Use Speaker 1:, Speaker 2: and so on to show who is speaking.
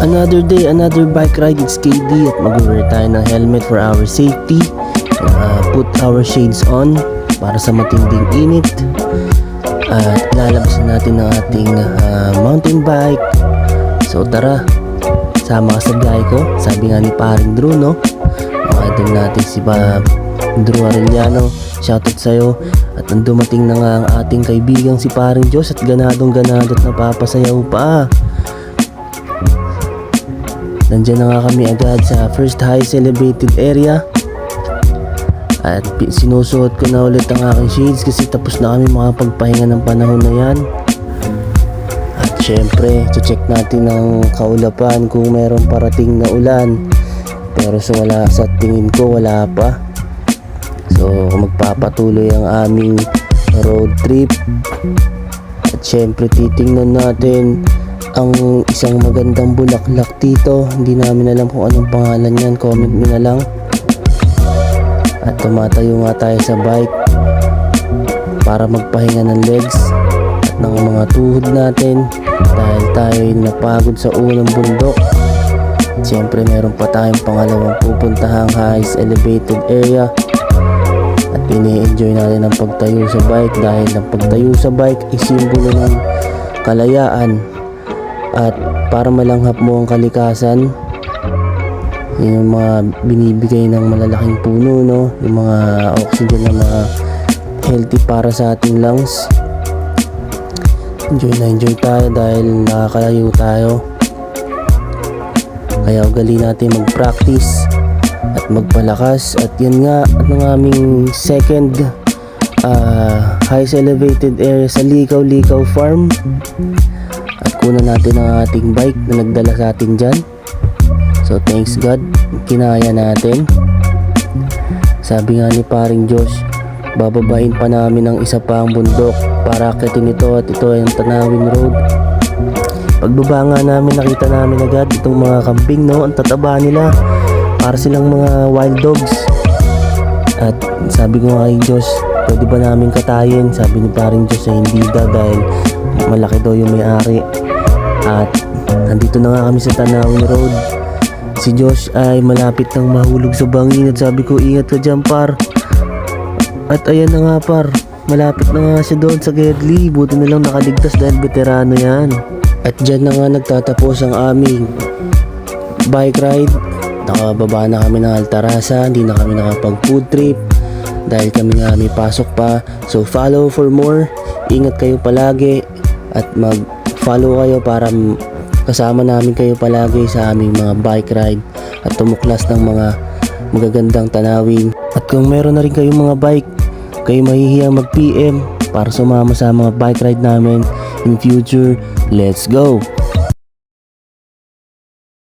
Speaker 1: Another day, another bike ride. It's KD at mag-wear tayo ng helmet for our safety. Put our shades on para sa matinding init. At lalabasan natin ng ating mountain bike. So tara, sama ka sa biyahe ko. Sabi nga ni paring Drew, no? Mga idol natin si Drew Arellano. Shoutout sa'yo. At ang dumating na nga ang ating kaibigang si paring Diyos. At ganadong ganado at napapasayaw pa. Nandiyan na nga kami agad sa first highest elevated area. At sinusuot ko na ulit ang aking shades kasi tapos na kami makapagpahinga ng panahon na yan. At syempre, check natin ang kaulapan kung meron parating na ulan. Pero sa tingin ko wala pa. So magpapatuloy ang aming road trip. At syempre titingnan natin ang isang magandang bulaklak dito. Hindi namin alam kung anong pangalan yan. Comment nyo na lang. At tumatayo nga tayo sa bike para magpahinga ng legs at ng mga tuhod natin dahil tayo napagod sa unang bundok. Siyempre meron pa tayong pangalawang pupuntahang highest elevated area. At ini-enjoy natin ang pagtayo sa bike dahil ang pagtayo sa bike ay simbolo ng kalayaan. At para malanghap mo ang kalikasan, yun yung mga binibigay ng malalaking puno, no? Yung mga oxygen na mga healthy para sa ating lungs. Enjoy tayo dahil nakakalayo tayo. Kaya ugali natin mag-practice at magpalakas. At yan nga ang aming second highest elevated area sa Likaw Farm. At kunan natin ang ating bike na nagdala sa atin dyan. So thanks God, kinaya natin. Sabi nga ni paring Josh, bababain pa namin ang isa pa ang bundok para akitin ito at ito ay ang Tanawin Road. Pagbaba nga namin, nakita namin agad itong mga kambing, no? Ang tataba nila, para silang mga wild dogs. At sabi ko nga kay Josh, pwede ba namin katayin? Sabi ni paring Josh ay hindi daw dahil malaki daw yung may-ari. At nandito na nga kami sa Tanawin Road. Si Josh ay malapit nang mahulog sa bangin at sabi ko, ingat ka dyan par. At ayan na nga par, malapit na nga siya doon sa Gedli. Buti na lang nakaligtas dahil veterano yan. At dyan na nga nagtatapos ang aming bike ride. Nakababa na kami ng Altarasa, hindi na kami nakapag food trip dahil kami nga may pasok pa. So follow for more. Ingat kayo palagi at mag-follow kayo para kasama namin kayo palagi sa aming mga bike ride at tumuklas ng mga magagandang tanawin. At kung meron na rin kayong mga bike, kayo mahihiyang mag-PM para sumama sa mga bike ride namin in future. Let's go!